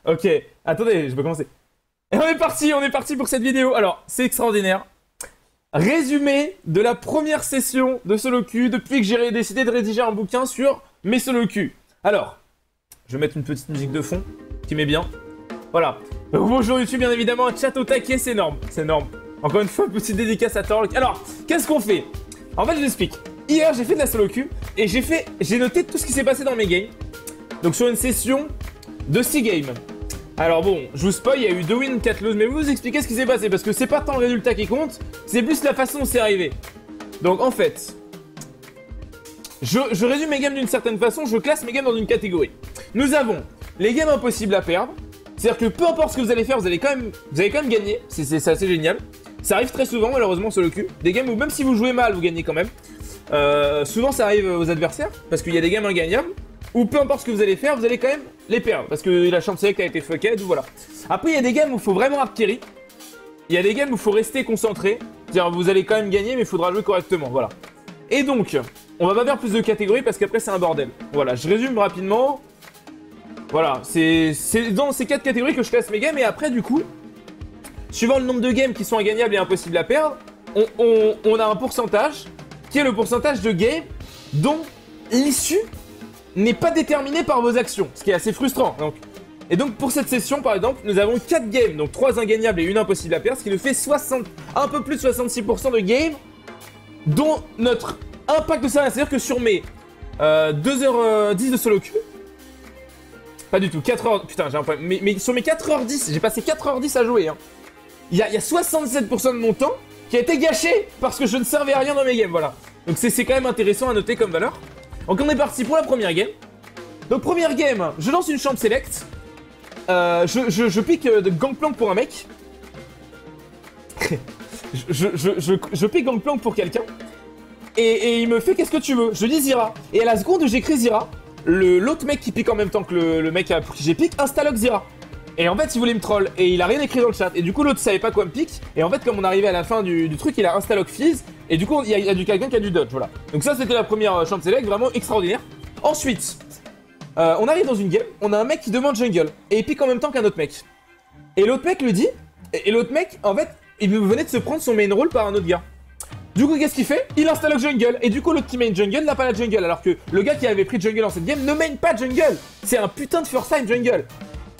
Ok, attendez, je peux commencer. Et on est parti pour cette vidéo. Alors, c'est extraordinaire. Résumé de la première session de solo queue depuis que j'ai décidé de rédiger un bouquin sur mes solo queue. Alors, je vais mettre une petite musique de fond qui met bien. Voilà. Donc, bonjour YouTube, bien évidemment, un chat au taquet, c'est énorme. C'est énorme. Encore une fois, petite dédicace à Torque. Alors, qu'est-ce qu'on fait? En fait, je vous explique. Hier, j'ai fait de la solo queue et j'ai noté tout ce qui s'est passé dans mes games. Donc, sur une session de 6 games. Alors bon, je vous spoil, il y a eu 2 wins, 4 loses, mais je vais vous expliquer ce qui s'est passé, parce que c'est pas tant le résultat qui compte, c'est plus la façon dont c'est arrivé. Donc en fait, je résume mes games d'une certaine façon, je classe mes games dans une catégorie. Nous avons les games impossibles à perdre, c'est-à-dire que peu importe ce que vous allez faire, vous allez quand même gagner, c'est assez génial. Ça arrive très souvent, malheureusement, sur le cul. Des games où même si vous jouez mal, vous gagnez quand même. Souvent ça arrive aux adversaires, parce qu'il y a des games ingagnables. Ou peu importe ce que vous allez faire, vous allez quand même les perdre. Parce que la champ select a été fucked, ou voilà. Après, il y a des games où il faut vraiment hard carry. Il y a des games où il faut rester concentré. C'est-à-dire, vous allez quand même gagner, mais il faudra jouer correctement, voilà. Et donc, on va pas faire plus de catégories, parce qu'après, c'est un bordel. Voilà, je résume rapidement. Voilà, c'est dans ces 4 catégories que je classe mes games. Et après, du coup, suivant le nombre de games qui sont ingagnables et impossibles à perdre, on a un pourcentage, qui est le pourcentage de games dont l'issue n'est pas déterminé par vos actions, ce qui est assez frustrant. Et donc pour cette session par exemple, nous avons 4 games, donc 3 ingagnables et une impossible à perdre, ce qui nous fait un peu plus de 66% de games, dont notre impact de ça, c'est-à-dire que sur mes 2h10 de solo queue, pas du tout, 4h, putain j'ai un problème, mais sur mes 4h10, j'ai passé 4h10 à jouer, hein. Il y a 67% de mon temps qui a été gâché parce que je ne servais à rien dans mes games, voilà. Donc c'est quand même intéressant à noter comme valeur. Donc on est parti pour la première game. Donc première game, je lance une champ select. Je pique de gangplank pour un mec. je pique gangplank pour quelqu'un. Et il me fait qu'est-ce que tu veux? Je dis Zira. Et à la seconde où j'écris Zira, l'autre mec qui pique en même temps que le mec pour qui j'ai pique, instaloque Zira. Et en fait il voulait me troll et il a rien écrit dans le chat. Et du coup l'autre savait pas quoi me pique. Et en fait comme on arrivait à la fin du truc, il a instaloque Fizz. Et du coup il y a du quelqu'un qui a du dodge, voilà. Donc ça c'était la première champ select, vraiment extraordinaire. Ensuite, on arrive dans une game, on a un mec qui demande jungle. Et il pique en même temps qu'un autre mec. Et l'autre mec le dit. Et l'autre mec, en fait, il venait de se prendre son main role par un autre gars. Du coup qu'est-ce qu'il fait? Il installe jungle. Et du coup l'autre qui main jungle n'a pas la jungle. Alors que le gars qui avait pris jungle dans cette game ne main pas jungle. C'est un putain de first time jungle.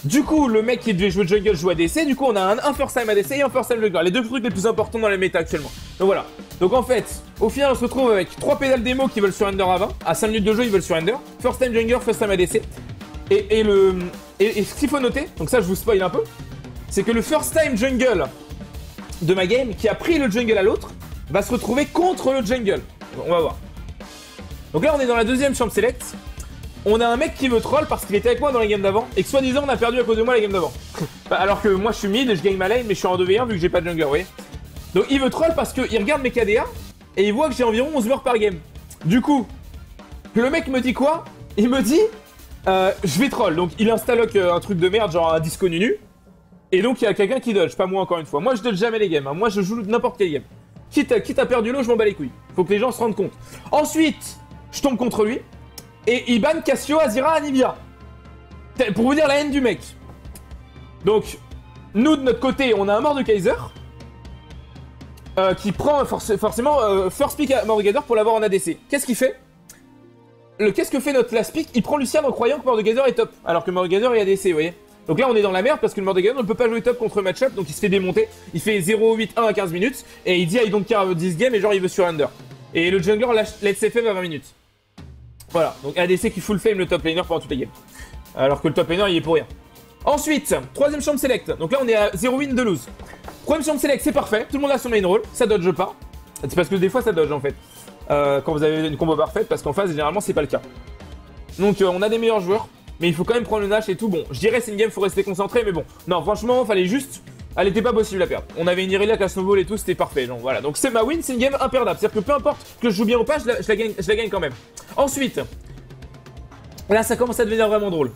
Du coup, le mec qui devait jouer jungle joue ADC, du coup on a un first time ADC et un first time jungle, les deux trucs les plus importants dans la méta actuellement. Donc voilà. Donc en fait, au final on se retrouve avec 3 pédales démo qui veulent surrender à 20, à 5 minutes de jeu ils veulent surrender, first time jungle, first time ADC. Et ce qu'il faut noter, donc ça je vous spoil un peu, c'est que le first time jungle de ma game, qui a pris le jungle à l'autre, va se retrouver contre le jungle. On va voir. Donc là on est dans la deuxième champ select. On a un mec qui me troll parce qu'il était avec moi dans la game d'avant et que soi-disant on a perdu à cause de moi la game d'avant. Alors que moi je suis mid et je gagne ma lane mais je suis en 2v1 vu que j'ai pas de jungler, vous voyez. Donc il me troll parce qu'il regarde mes KDA et il voit que j'ai environ 11 morts par game. Du coup, le mec me dit quoi? Il me dit je vais troll. Donc il installe un truc de merde genre un disco nunu. Et donc il y a quelqu'un qui dodge, pas moi encore une fois. Moi je dodge jamais les games, hein. Moi je joue n'importe quelle game. Quitte à perdre du lot, je m'en bats les couilles. Faut que les gens se rendent compte. Ensuite, je tombe contre lui. Et il banne Cassio, Azira, Anivia. Pour vous dire la haine du mec. Donc, nous de notre côté, on a un Mordekaiser. Qui prend forcément first pick à Mordekaiser pour l'avoir en ADC. Qu'est-ce qu'il fait? Qu'est-ce que fait notre last pick? Il prend Lucian en croyant que Mordekaiser est top. Alors que Mordekaiser est ADC, vous voyez. Donc là, on est dans la merde parce que le Mordekaiser ne peut pas jouer top contre match-up. Donc il se fait démonter. Il fait 0-8-1 à 15 minutes. Et il dit I don't care 10 games et genre il veut surrender. Et le jungler let's FF à 20 minutes. Voilà, donc ADC qui full fame le top laner pendant toute la game. Alors que le top laner il est pour rien. Ensuite, troisième champ select. Donc là on est à 0 win, 2 lose. Troisième champ select, c'est parfait. Tout le monde a son main role, ça dodge pas. C'est parce que des fois ça dodge en fait. Quand vous avez une combo parfaite, parce qu'en phase généralement c'est pas le cas. Donc on a des meilleurs joueurs, mais il faut quand même prendre le Nash et tout. Bon, je dirais c'est une game, faut rester concentré, mais bon. Non, franchement, fallait juste. Elle était pas possible à perdre. On avait une Irelia, la snowball et tout, c'était parfait. Donc voilà. Donc c'est ma win, c'est une game imperdable. C'est-à-dire que peu importe que je joue bien ou pas, je la gagne quand même. Ensuite, là ça commence à devenir vraiment drôle.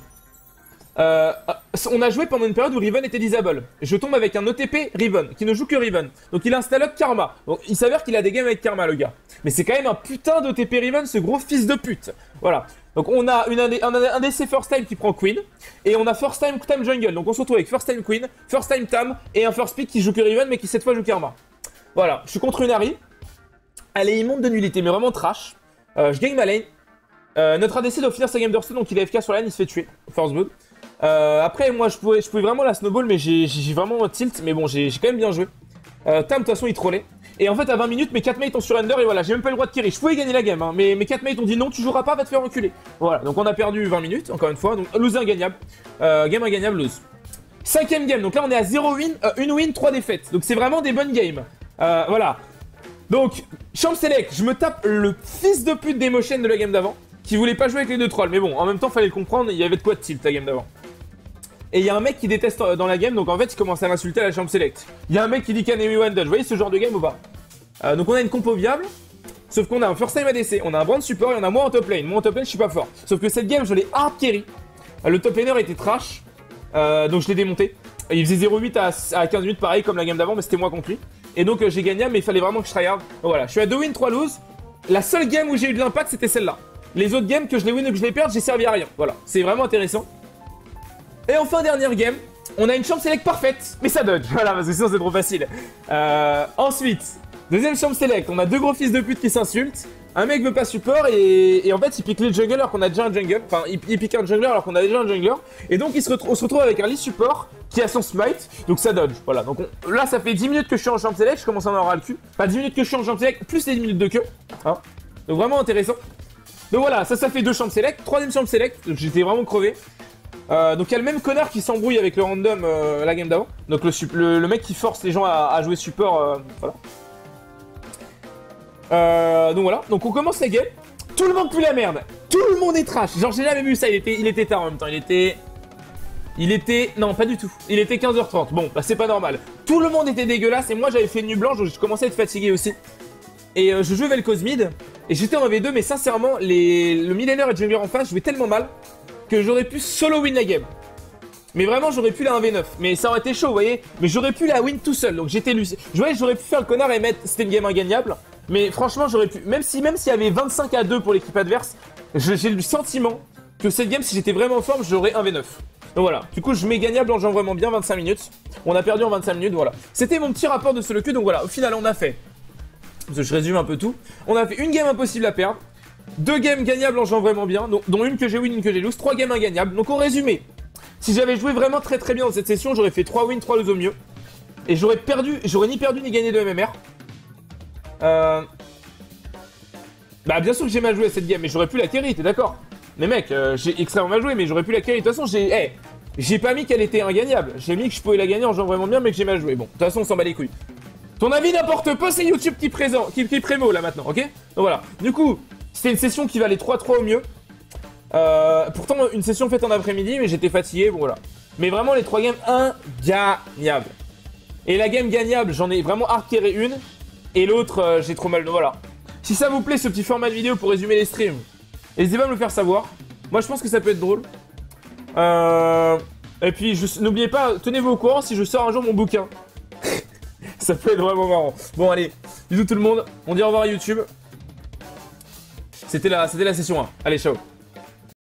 On a joué pendant une période où Riven était disable. Je tombe avec un OTP Riven, qui ne joue que Riven. Donc il a un Stalok Karma. Donc il s'avère qu'il a des games avec Karma, le gars. Mais c'est quand même un putain d'OTP Riven, ce gros fils de pute. Voilà. Donc on a un DC First Time qui prend Queen. Et on a First Time Tam Jungle. Donc on se retrouve avec First Time Queen, First Time Tam et un First Pick qui joue que Riven, mais qui cette fois joue Karma. Voilà. Je suis contre une Harry. Elle est immonde de nullité, mais vraiment trash. Je gagne ma lane. Notre ADC doit finir sa game d'Hearthstone, donc il est AFK sur la lane, il se fait tuer. First Blood. Après, moi, je pouvais vraiment la snowball, mais j'ai vraiment tilt. Mais bon, j'ai quand même bien joué. Tam, de toute façon, il trollait. Et en fait, à 20 minutes, mes 4 mates ont surrender et voilà, j'ai même pas eu le droit de carry. Je pouvais gagner la game, hein, mais mes 4 mates ont dit non, tu joueras pas, va te faire reculer. Voilà, donc on a perdu 20 minutes, encore une fois. Donc, lose ingagnable. Game ingagnable, lose. 5ème game, donc là, on est à 0 win, 1 win, 3 défaites. Donc c'est vraiment des bonnes games. Voilà. Donc, Champ Select, je me tape le fils de pute d'Emotion de la game d'avant, qui voulait pas jouer avec les deux trolls. Mais bon, en même temps, fallait le comprendre, il y avait de quoi de tilt la game d'avant. Et il y a un mec qui déteste dans la game, donc en fait il commence à l'insulter à la chambre select. Il y a un mec qui dit Kanemi Wandel, vous voyez ce genre de game ou pas? Donc on a une compo viable, sauf qu'on a un first time ADC, on a un brand support et on a moi en top lane. Moi en top lane je suis pas fort. Sauf que cette game je l'ai hard carry. Le top laner était trash, donc je l'ai démonté. Il faisait 0,8 à 15 minutes pareil comme la game d'avant, mais c'était moi contre lui. Et donc j'ai gagné, mais il fallait vraiment que je tryhard. Donc voilà, je suis à 2 wins, 3 lose. La seule game où j'ai eu de l'impact c'était celle-là. Les autres games, que je les win ou que je les perde, j'ai servi à rien. Voilà, c'est vraiment intéressant. Et enfin, dernière game, on a une chambre select parfaite, mais ça dodge. Voilà, parce que sinon c'est trop facile. Ensuite, deuxième chambre select, on a deux gros fils de pute qui s'insultent. Un mec veut pas support et en fait il pique les junglers alors qu'on a déjà un jungle. Enfin, il pique un jungler alors qu'on a déjà un jungler. Et donc on se retrouve avec un lead support qui a son smite, donc ça dodge. Voilà, donc là ça fait 10 minutes que je suis en chambre select, je commence à en avoir le cul. Pas 10 minutes que je suis en chambre select, plus les 10 minutes de queue. Hein, donc vraiment intéressant. Donc voilà, ça fait 2 chambres select, 3ème chambre select, donc j'étais vraiment crevé. Donc il y a le même connard qui s'embrouille avec le random la game d'avant. Donc le mec qui force les gens à jouer support, voilà. Donc voilà, donc on commence la game. Tout le monde pue la merde, tout le monde est trash. Genre j'ai jamais vu ça, il était tard en même temps, il était... Non, pas du tout. Il était 15h30. Bon, bah c'est pas normal. Tout le monde était dégueulasse et moi j'avais fait une nuit blanche donc je commençais à être fatigué aussi. Et je jouais Vel'Koz mid et j'étais en V2 mais sincèrement le millénaire et le jungler en face jouaient tellement mal que j'aurais pu solo win la game. Mais vraiment j'aurais pu la 1v9. Mais ça aurait été chaud vous voyez. Mais j'aurais pu la win tout seul. Donc j'étais lucide. J'aurais pu faire le connard et mettre c'était une game ingagnable. Mais franchement j'aurais pu. Même s'il y avait 25-2 pour l'équipe adverse, j'ai le sentiment que cette game si j'étais vraiment en forme j'aurais 1v9. Donc voilà, du coup je mets gagnable en jouant vraiment bien 25 minutes. On a perdu en 25 minutes, voilà. C'était mon petit rapport de solo queue, donc voilà, au final on a fait, parce que je résume un peu tout, on a fait une game impossible à perdre, 2 games gagnables en jouant vraiment bien, dont une que j'ai win, une que j'ai lose, 3 games ingagnables. Donc en résumé, si j'avais joué vraiment très bien dans cette session, j'aurais fait 3 wins, 3 lose au mieux. Et j'aurais ni perdu ni gagné de MMR. Bah bien sûr que j'ai mal joué à cette game, mais j'aurais pu la carry, t'es d'accord? Mais mec, j'ai extrêmement mal joué, mais j'aurais pu la carry. De toute façon, j'ai pas mis qu'elle était ingagnable. J'ai mis que je pouvais la gagner en jouant vraiment bien, mais que j'ai mal joué. Bon, de toute façon, on s'en bat les couilles. Ton avis n'importe pas, c'est YouTube qui prémo là maintenant, ok? Donc voilà. Du coup, c'était une session qui valait 3-3 au mieux. Pourtant, une session faite en après-midi, mais j'étais fatigué, bon voilà. Mais vraiment, les 3 games ingagnables. Et la game gagnable, j'en ai vraiment hard carré une. Et l'autre, j'ai trop mal de... Voilà. Si ça vous plaît, ce petit format de vidéo pour résumer les streams, n'hésitez pas à me le faire savoir. Moi, je pense que ça peut être drôle. Et puis, n'oubliez pas, tenez-vous au courant si je sors un jour mon bouquin. Ça peut être vraiment marrant. Bon, allez, bisous tout le monde. On dit au revoir à YouTube. C'était la session 1. Allez, ciao.